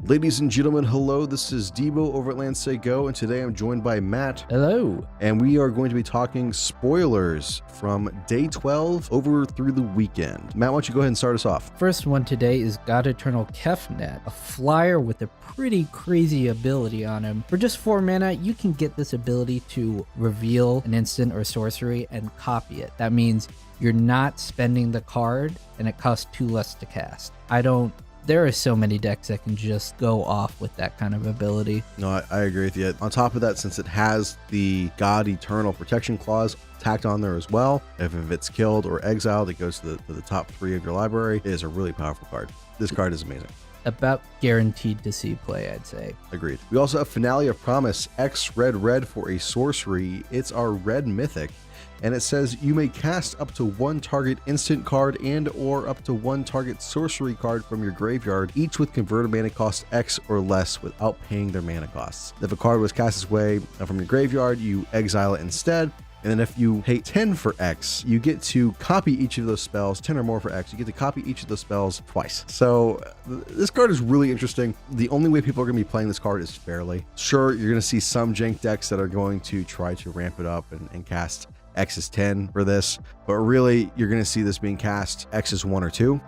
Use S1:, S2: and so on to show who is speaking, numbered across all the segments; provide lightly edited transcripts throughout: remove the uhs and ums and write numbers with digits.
S1: Ladies and gentlemen, hello. This is Debo over at Land Say Go, and today I'm joined by Matt.
S2: Hello.
S1: And we are going to be talking spoilers from day 12 over through the weekend. Matt, why don't you go ahead and start us off?
S2: First one today is God Eternal Kefnet, a flyer with a pretty crazy ability on him. For just 4 mana, you can get this ability to reveal an instant or sorcery and copy it. That means you're not spending the card, and it costs 2 less to cast. There are so many decks that can just go off with that kind of ability.
S1: No, I agree with you. On top of that, since it has the God Eternal Protection Clause tacked on there as well, if it's killed or exiled, it goes to the top 3 of your library. It is a really powerful card. This card is amazing.
S2: About guaranteed to see play, I'd say.
S1: Agreed. We also have Finale of Promise, X red for a sorcery. It's our red mythic. And it says you may cast up to 1 target instant card and or up to 1 target sorcery card from your graveyard, each with converted mana cost X or less without paying their mana costs. If a card was cast this way from your graveyard, you exile it instead. And then if you pay 10 for X, you get to copy each of those spells, 10 or more for X, you get to copy each of those spells twice. So this card is really interesting. The only way people are going to be playing this card is fairly. Sure, you're going to see some jank decks that are going to try to ramp it up and cast X is 10 for this, but really you're going to see this being cast X is 1 or 2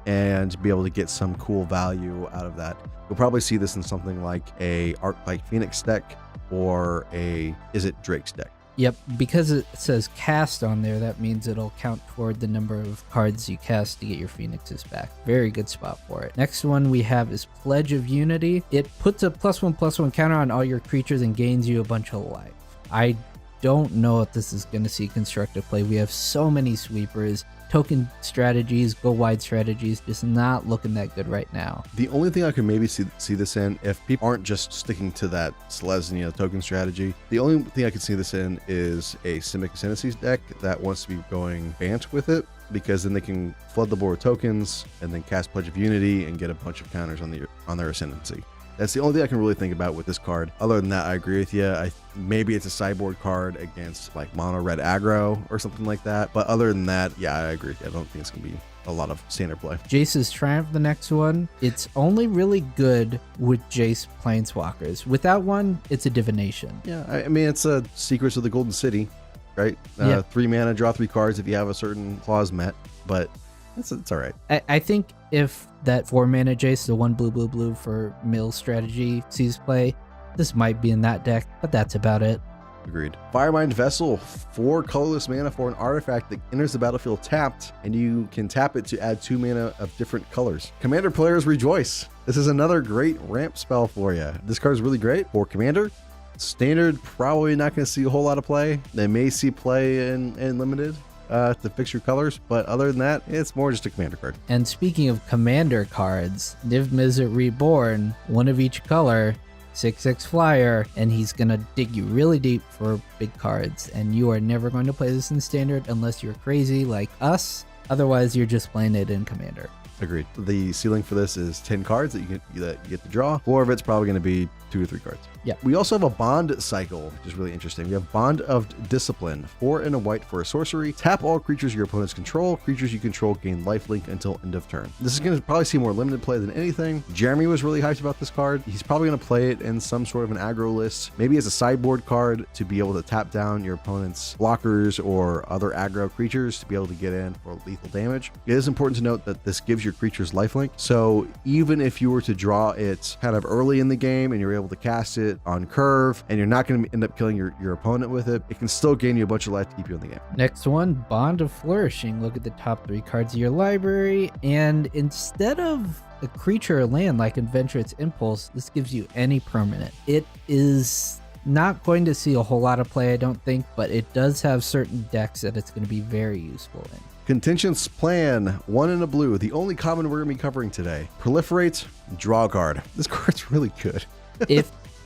S1: and be able to get some cool value out of that. You'll probably see this in something like a Arclight Phoenix deck or a Drake's deck.
S2: Yep, because it says cast on there, that means it'll count toward the number of cards you cast to get your Phoenixes back. Very good spot for it. Next one we have is Pledge of Unity. It puts a +1/+1 counter on all your creatures and gains you a bunch of life. I don't know if this is going to see constructive play. We have so many sweepers, token strategies, go wide strategies, just not looking that good right now.
S1: The only thing I could maybe see this in, if people aren't just sticking to that Selesnya token strategy, the only thing I could see this in is a Simic Ascendancy's deck that wants to be going Bant with it, because then they can flood the board with tokens and then cast Pledge of Unity and get a bunch of counters on their Ascendancy. That's the only thing I can really think about with this card. Other than that, I agree with you. Maybe it's a sideboard card against like mono red aggro or something like that. But other than that, yeah, I agree. I don't think it's going to be a lot of standard play.
S2: Jace's Triumph, the next one. It's only really good with Jace Planeswalkers. Without one, it's a divination.
S1: Yeah, I mean, it's a Secrets of the Golden City, right?
S2: Yeah.
S1: 3 mana, draw 3 cards if you have a certain clause met. But it's all right.
S2: I think if that 4 mana Jace, the 1 blue for mill strategy, sees play, this might be in that deck, but that's about it.
S1: Agreed. Firemind Vessel, 4 colorless mana for an artifact that enters the battlefield tapped, and you can tap it to add 2 mana of different colors. Commander players rejoice. This is another great ramp spell for you. This card is really great for Commander. Standard, probably not going to see a whole lot of play. They may see play in Limited to fix your colors, but other than that, it's more just a Commander card.
S2: And speaking of Commander cards, Niv Mizzet Reborn, 1 of each color, 6/6 flyer, and he's gonna dig you really deep for big cards, and you are never going to play this in Standard unless you're crazy like us. Otherwise, you're just playing it in Commander.
S1: Agreed. The ceiling for this is 10 cards that you get to draw. 4 of it's probably going to be 2 or 3 cards.
S2: Yeah.
S1: We also have a bond cycle, which is really interesting. We have Bond of Discipline, 4 and a white for a sorcery. Tap all creatures your opponents control. Creatures you control gain lifelink until end of turn. This is going to probably see more limited play than anything. Jeremy was really hyped about this card. He's probably going to play it in some sort of an aggro list, maybe as a sideboard card to be able to tap down your opponent's blockers or other aggro creatures to be able to get in for lethal damage. It is important to note that this gives your creatures lifelink. So even if you were to draw it kind of early in the game and you're able to cast it on curve and you're not going to end up killing your opponent with it, it can still gain you a bunch of life to keep you in the game.
S2: Next one, Bond of Flourishing. Look at the top 3 cards of your library, and instead of a creature or land like Adventurous Impulse, this gives you any permanent. It is not going to see a whole lot of play, I don't think, but it does have certain decks that it's going to be very useful in.
S1: Contingent's Plan, 1 in a blue, the only common we're going to be covering today. Proliferate, draw a card. This card's really good.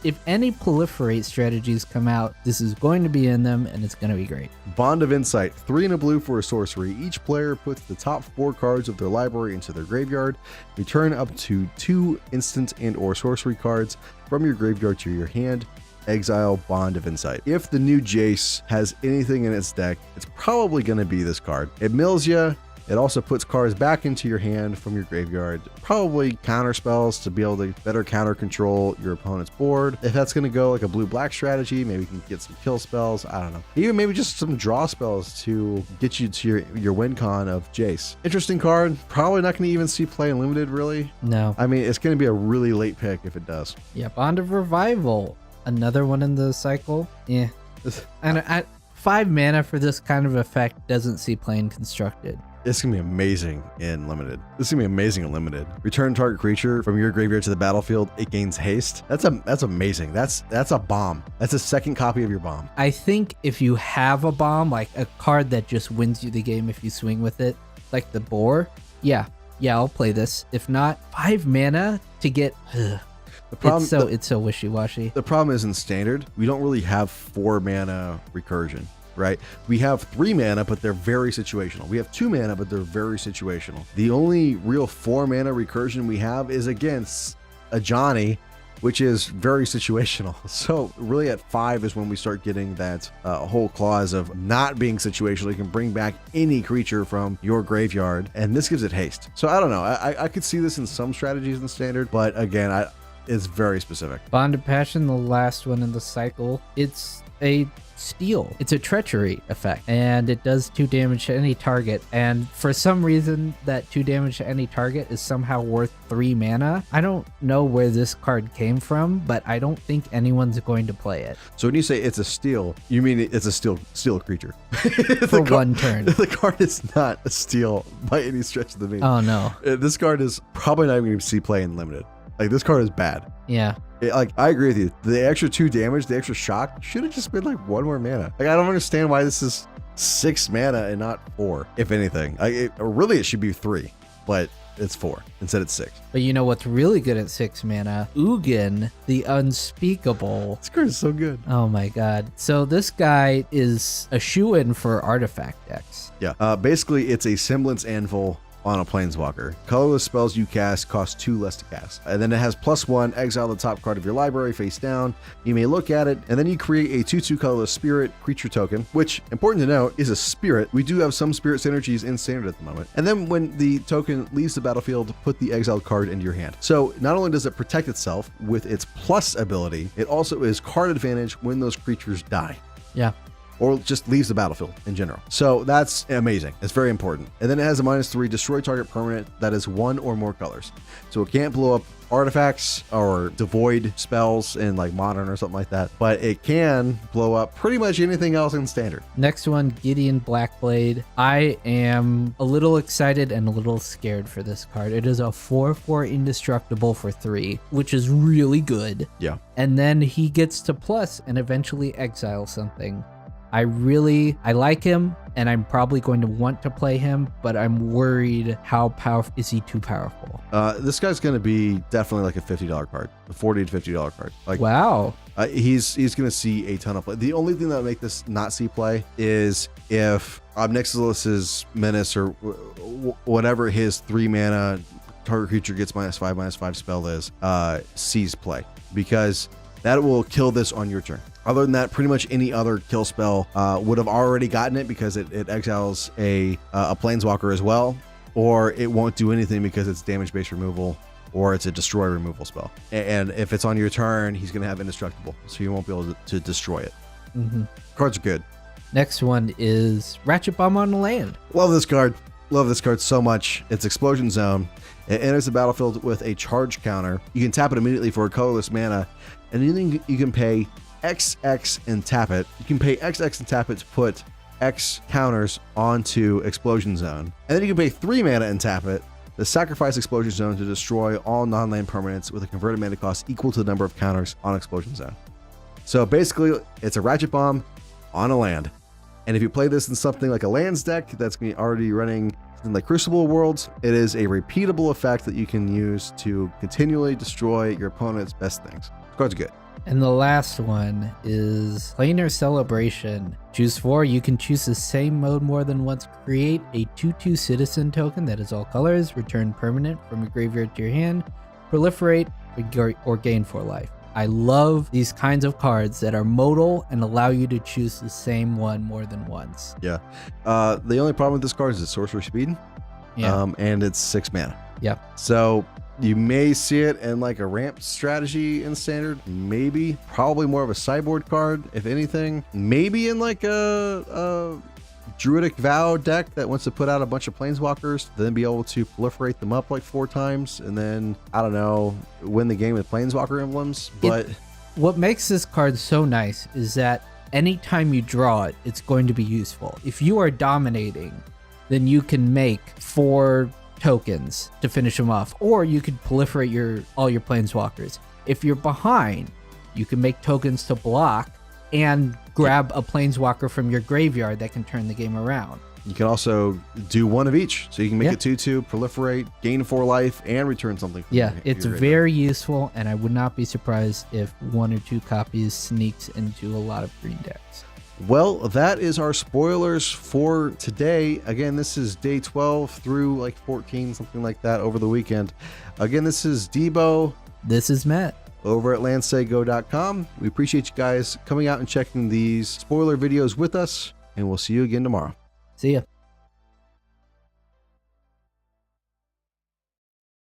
S2: If any proliferate strategies come out, this is going to be in them, and it's going to be great.
S1: Bond of Insight, 3 and a blue for a sorcery. Each player puts the top 4 cards of their library into their graveyard. Return up to 2 instant and or sorcery cards from your graveyard to your hand. Exile Bond of Insight. If the new Jace has anything in its deck, it's probably going to be this card. It mills you, It also puts cards back into your hand from your graveyard, probably counter spells to be able to better counter control your opponent's board. If that's going to go like a blue-black strategy, maybe you can get some kill spells, I don't know. Even maybe just some draw spells to get you to your win con of Jace. Interesting card, probably not going to even see play in limited really.
S2: No.
S1: I mean, it's going to be a really late pick if it does.
S2: Yeah, Bond of Revival. Another one in the cycle. Yeah. And 5 mana for this kind of effect doesn't see plane constructed.
S1: It's gonna be amazing in limited. This is gonna be amazing in limited. Return target creature from your graveyard to the battlefield. It gains haste. That's amazing. That's a bomb. That's a second copy of your bomb.
S2: I think if you have a bomb, like a card that just wins you the game if you swing with it, like the boar, yeah, I'll play this. If not, 5 mana to get.
S1: The problem,
S2: it's so wishy-washy.
S1: The problem is in standard, we don't really have 4 mana recursion. Right? We have 3 mana, but they're very situational. We have 2 mana, but they're very situational. The only real 4 mana recursion we have is against a Johnny, which is very situational. So really at 5 is when we start getting that whole clause of not being situational. You can bring back any creature from your graveyard, and this gives it haste. So I don't know. I could see this in some strategies in standard, but again, it's very specific.
S2: Bond of Passion, the last one in the cycle. It's a steal. It's a treachery effect, and it does 2 damage to any target. And for some reason, that 2 damage to any target is somehow worth 3 mana. I don't know where this card came from, but I don't think anyone's going to play it.
S1: So when you say it's a steal, you mean it's a steal creature
S2: for one turn.
S1: The card is not a steal by any stretch of the meaning.
S2: Oh no,
S1: this card is probably not even going to see play in limited. Like, this card is bad.
S2: Yeah.
S1: I agree with you. The extra 2 damage, the extra shock, should have just been like 1 more mana. Like, I don't understand why this is 6 mana and not 4, if anything. Really, it should be 3, but it's 4. Instead, it's 6.
S2: But you know what's really good at 6 mana? Ugin, the Unspeakable.
S1: This card is so good.
S2: Oh my god. So this guy is a shoo-in for artifact decks.
S1: Yeah. Basically, it's a semblance anvil on a planeswalker. Colorless spells you cast cost 2 less to cast. And then it has +1, exile the top card of your library face down. You may look at it, and then you create a 2/2 colorless spirit creature token, which, important to note, is a spirit. We do have some spirit synergies in standard at the moment. And then when the token leaves the battlefield, put the exiled card into your hand. So not only does it protect itself with its plus ability, it also is card advantage when those creatures die.
S2: Yeah.
S1: Or just leaves the battlefield in general. So that's amazing. It's very important. And then it has a -3, destroy target permanent that is 1 or more colors. So it can't blow up artifacts or devoid spells in like modern or something like that, but it can blow up pretty much anything else in standard.
S2: Next one, Gideon Blackblade. I am a little excited and a little scared for this card. It is a 4/4 indestructible for 3, which is really good.
S1: Yeah.
S2: And then he gets to plus and eventually exile something. I like him, and I'm probably going to want to play him, but I'm worried how powerful is he too powerful?
S1: This guy's going to be definitely like a $50 card, a $40 to $50 card. Like,
S2: wow.
S1: He's going to see a ton of play. The only thing that would make this not see play is if Obnixilus's Menace or whatever his 3 mana target creature gets -5/-5 spell is, sees play, because that will kill this on your turn. Other than that, pretty much any other kill spell would have already gotten it because it exiles a planeswalker as well, or it won't do anything because it's damage-based removal, or it's a destroy removal spell. And if it's on your turn, he's going to have indestructible, so you won't be able to destroy it.
S2: Mm-hmm.
S1: Cards are good.
S2: Next one is Ratchet Bomb on the Land.
S1: Love this card. Love this card so much. It's Explosion Zone. It enters the battlefield with a charge counter. You can tap it immediately for a colorless mana, and then you can pay XX and tap it. You can pay XX and tap it to put X counters onto Explosion Zone. And then you can pay 3 mana and tap it to sacrifice Explosion Zone to destroy all non-land permanents with a converted mana cost equal to the number of counters on Explosion Zone. So basically, it's a Ratchet Bomb on a land. And if you play this in something like a lands deck that's already running something like Crucible Worlds, it is a repeatable effect that you can use to continually destroy your opponent's best things. The card's good.
S2: And the last one is Planar Celebration. Choose 4. You can choose the same mode more than once. Create a 2/2 citizen token that is all colors. Return permanent from your graveyard to your hand. Proliferate or gain 4 life. I love these kinds of cards that are modal and allow you to choose the same one more than once.
S1: Yeah. The only problem with this card is its sorcery speed.
S2: Yeah.
S1: And it's 6 mana.
S2: Yep.
S1: So you may see it in like a ramp strategy in standard, maybe. Probably more of a sideboard card, if anything. Maybe in like a Druidic Vow deck that wants to put out a bunch of Planeswalkers, then be able to proliferate them up like 4 times, and then, I don't know, win the game with Planeswalker emblems. But
S2: what makes this card so nice is that anytime you draw it, it's going to be useful. If you are dominating, then you can make 4 tokens to finish them off, or you could proliferate all your Planeswalkers. If you're behind, you can make tokens to block and grab a Planeswalker from your graveyard that can turn the game around.
S1: you can also do one of each. So you can make it 2/2, proliferate, gain 4 life, and return something.
S2: Yeah, it's very useful, and I would not be surprised if 1 or 2 copies sneaks into a lot of green decks.
S1: Well, that is our spoilers for today. Again, this is day 12 through like 14, something like that, over the weekend. Again, this is Debo.
S2: This is Matt.
S1: Over at landsaygo.com. We appreciate you guys coming out and checking these spoiler videos with us, and we'll see you again tomorrow.
S2: See ya.